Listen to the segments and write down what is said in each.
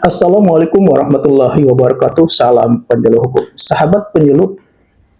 Assalamualaikum warahmatullahi wabarakatuh. Salam penyuluh hukum. Sahabat penyuluh,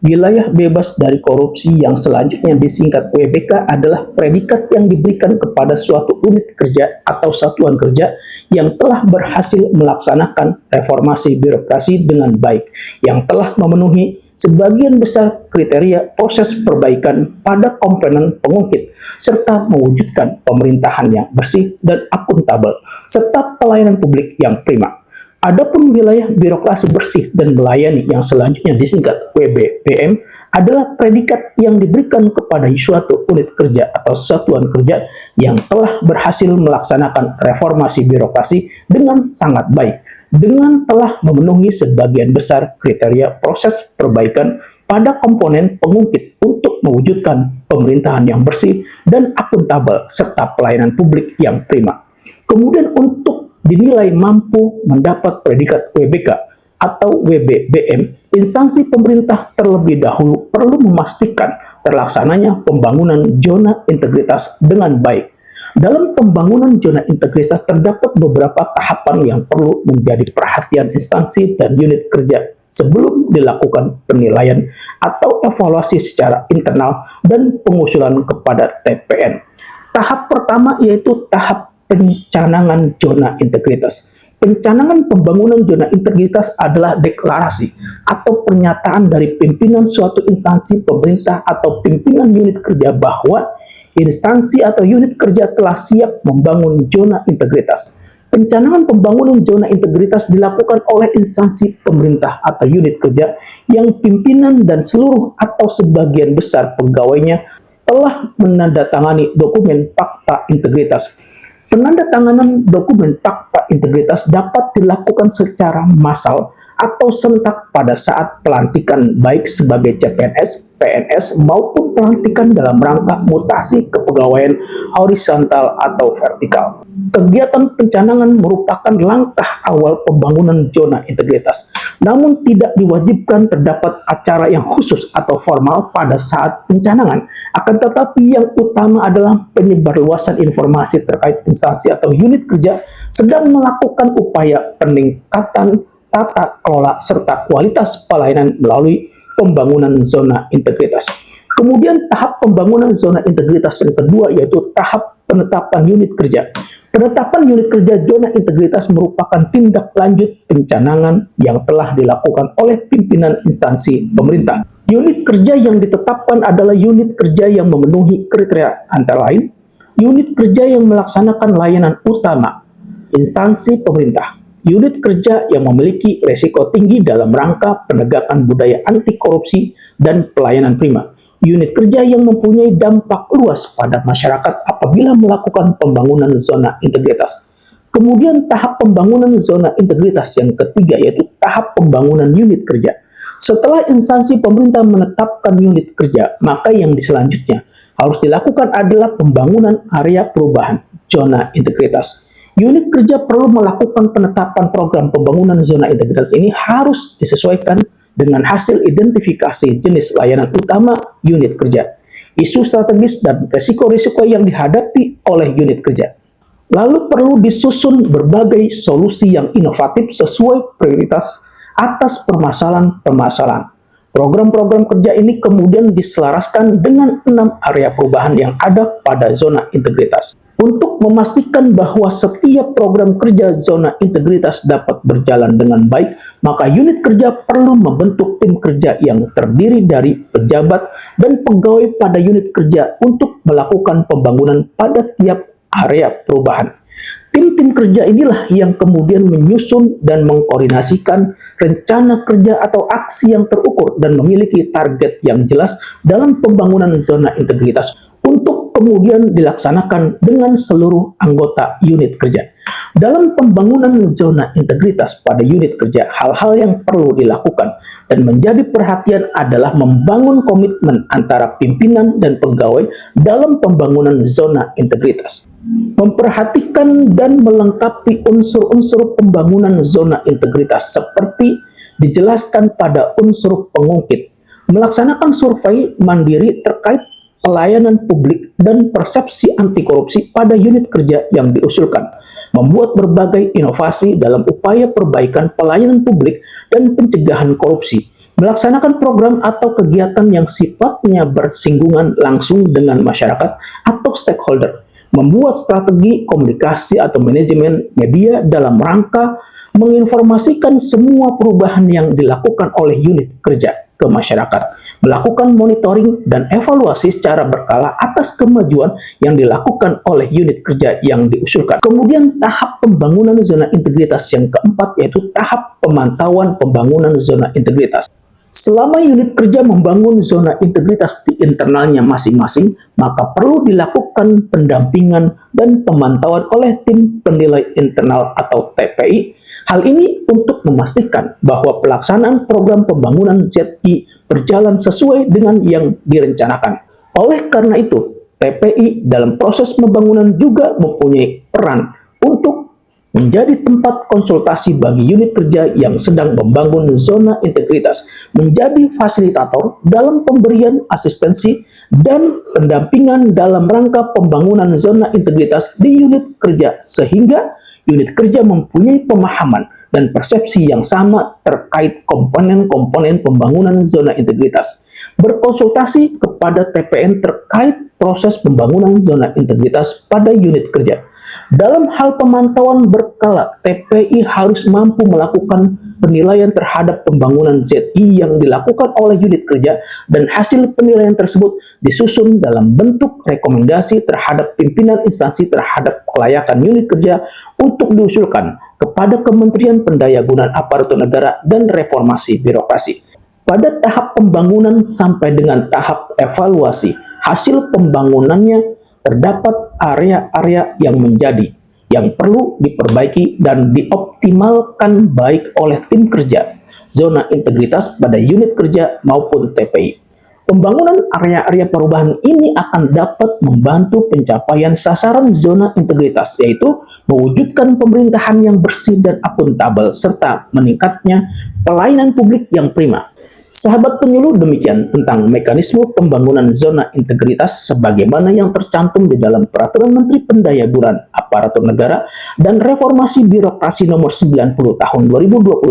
wilayah bebas dari korupsi yang selanjutnya disingkat WBK adalah predikat yang diberikan kepada suatu unit kerja atau satuan kerja yang telah berhasil melaksanakan reformasi birokrasi dengan baik, yang telah memenuhi sebagian besar kriteria proses perbaikan pada komponen pengungkit, serta mewujudkan pemerintahan yang bersih dan akuntabel, serta pelayanan publik yang prima. Adapun wilayah birokrasi bersih dan melayani yang selanjutnya disingkat WBBM adalah predikat yang diberikan kepada suatu unit kerja atau satuan kerja yang telah berhasil melaksanakan reformasi birokrasi dengan sangat baik, dengan telah memenuhi sebagian besar kriteria proses perbaikan pada komponen pengungkit untuk mewujudkan pemerintahan yang bersih dan akuntabel serta pelayanan publik yang prima. Kemudian untuk dinilai mampu mendapat predikat WBK atau WBBM, instansi pemerintah terlebih dahulu perlu memastikan terlaksananya pembangunan zona integritas dengan baik. Dalam pembangunan zona integritas terdapat beberapa tahapan yang perlu menjadi perhatian instansi dan unit kerja sebelum dilakukan penilaian atau evaluasi secara internal dan pengusulan kepada TPN. Tahap pertama yaitu tahap pencanangan zona integritas. Pencanangan pembangunan zona integritas adalah deklarasi atau pernyataan dari pimpinan suatu instansi pemerintah atau pimpinan unit kerja bahwa instansi atau unit kerja telah siap membangun zona integritas. Pencanangan pembangunan zona integritas dilakukan oleh instansi pemerintah atau unit kerja yang pimpinan dan seluruh atau sebagian besar pegawainya telah menandatangani dokumen fakta integritas. Penandatanganan dokumen fakta integritas dapat dilakukan secara massal atau sentak pada saat pelantikan baik sebagai CPNS, PNS maupun pelantikan dalam rangka mutasi kepegawaian horizontal atau vertikal. Kegiatan pencanangan merupakan langkah awal pembangunan zona integritas, namun tidak diwajibkan terdapat acara yang khusus atau formal pada saat pencanangan. Akan tetapi yang utama adalah penyebarluasan informasi terkait instansi atau unit kerja sedang melakukan upaya peningkatan tata kelola serta kualitas pelayanan melalui pembangunan zona integritas. Kemudian tahap pembangunan zona integritas yang kedua yaitu tahap penetapan unit kerja. Penetapan unit kerja zona integritas merupakan tindak lanjut pencanangan yang telah dilakukan oleh pimpinan instansi pemerintah. Unit kerja yang ditetapkan adalah unit kerja yang memenuhi kriteria antara lain, unit kerja yang melaksanakan layanan utama instansi pemerintah, unit kerja yang memiliki resiko tinggi dalam rangka penegakan budaya anti korupsi dan pelayanan prima, unit kerja yang mempunyai dampak luas pada masyarakat apabila melakukan pembangunan zona integritas. Kemudian tahap pembangunan zona integritas yang ketiga yaitu tahap pembangunan unit kerja. Setelah instansi pemerintah menetapkan unit kerja, maka yang selanjutnya harus dilakukan adalah pembangunan area perubahan zona integritas. Unit kerja perlu melakukan penetapan program pembangunan zona integritas ini harus disesuaikan dengan hasil identifikasi jenis layanan utama unit kerja, isu strategis dan risiko-risiko yang dihadapi oleh unit kerja. Lalu perlu disusun berbagai solusi yang inovatif sesuai prioritas atas permasalahan-permasalahan. Program-program kerja ini kemudian diselaraskan dengan 6 area perubahan yang ada pada zona integritas. Untuk memastikan bahwa setiap program kerja zona integritas dapat berjalan dengan baik, maka unit kerja perlu membentuk tim kerja yang terdiri dari pejabat dan pegawai pada unit kerja untuk melakukan pembangunan pada tiap area perubahan. Tim-tim kerja inilah yang kemudian menyusun dan mengkoordinasikan rencana kerja atau aksi yang terukur dan memiliki target yang jelas dalam pembangunan zona integritas untuk kemudian dilaksanakan dengan seluruh anggota unit kerja. Dalam pembangunan zona integritas pada unit kerja, hal-hal yang perlu dilakukan dan menjadi perhatian adalah membangun komitmen antara pimpinan dan pegawai dalam pembangunan zona integritas. Memperhatikan dan melengkapi unsur-unsur pembangunan zona integritas seperti dijelaskan pada unsur pengungkit, melaksanakan survei mandiri terkait pelayanan publik dan persepsi anti korupsi pada unit kerja yang diusulkan, membuat berbagai inovasi dalam upaya perbaikan pelayanan publik dan pencegahan korupsi, melaksanakan program atau kegiatan yang sifatnya bersinggungan langsung dengan masyarakat atau stakeholder, membuat strategi komunikasi atau manajemen media dalam rangka menginformasikan semua perubahan yang dilakukan oleh unit kerja ke masyarakat, melakukan monitoring dan evaluasi secara berkala atas kemajuan yang dilakukan oleh unit kerja yang diusulkan. Kemudian tahap pembangunan zona integritas yang keempat, yaitu tahap pemantauan pembangunan zona integritas. Selama unit kerja membangun zona integritas di internalnya masing-masing, maka perlu dilakukan pendampingan dan pemantauan oleh tim penilai internal atau TPI. Hal ini untuk memastikan bahwa pelaksanaan program pembangunan ZI berjalan sesuai dengan yang direncanakan. Oleh karena itu, TPI dalam proses pembangunan juga mempunyai peran untuk menjadi tempat konsultasi bagi unit kerja yang sedang membangun zona integritas, menjadi fasilitator dalam pemberian asistensi dan pendampingan dalam rangka pembangunan zona integritas di unit kerja, sehingga unit kerja mempunyai pemahaman dan persepsi yang sama terkait komponen-komponen pembangunan zona integritas. Berkonsultasi kepada TPN terkait proses pembangunan zona integritas pada unit kerja. Dalam hal pemantauan berkala, TPI harus mampu melakukan penilaian terhadap pembangunan ZI yang dilakukan oleh unit kerja, dan hasil penilaian tersebut disusun dalam bentuk rekomendasi terhadap pimpinan instansi terhadap kelayakan unit kerja untuk diusulkan kepada Kementerian Pendayagunaan Aparatur Negara dan Reformasi Birokrasi. Pada tahap pembangunan sampai dengan tahap evaluasi hasil pembangunannya, terdapat area-area yang perlu diperbaiki dan dioptimalkan baik oleh tim kerja, zona integritas pada unit kerja maupun TPI. Pembangunan area-area perubahan ini akan dapat membantu pencapaian sasaran zona integritas, yaitu mewujudkan pemerintahan yang bersih dan akuntabel serta meningkatnya pelayanan publik yang prima. Sahabat penyuluh, demikian tentang mekanisme pembangunan zona integritas sebagaimana yang tercantum di dalam Peraturan Menteri Pendayagunaan Aparatur Negara dan Reformasi Birokrasi Nomor 90 Tahun 2021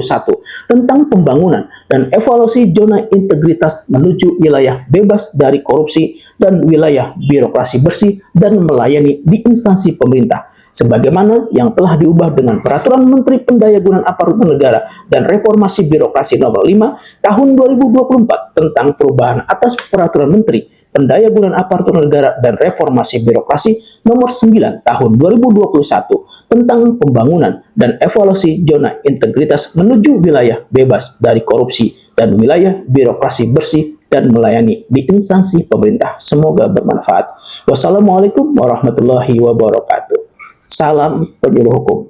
tentang pembangunan dan evaluasi zona integritas menuju wilayah bebas dari korupsi dan wilayah birokrasi bersih dan melayani di instansi pemerintah, sebagaimana yang telah diubah dengan Peraturan Menteri Pendayagunaan Aparatur Negara dan Reformasi Birokrasi Nomor 5 Tahun 2024 tentang perubahan atas Peraturan Menteri Pendayagunaan Aparatur Negara dan Reformasi Birokrasi Nomor 9 Tahun 2021 tentang pembangunan dan evaluasi zona integritas menuju wilayah bebas dari korupsi dan wilayah birokrasi bersih dan melayani di instansi pemerintah. Semoga bermanfaat. Wassalamualaikum warahmatullahi wabarakatuh. Salam penyuluh hukum.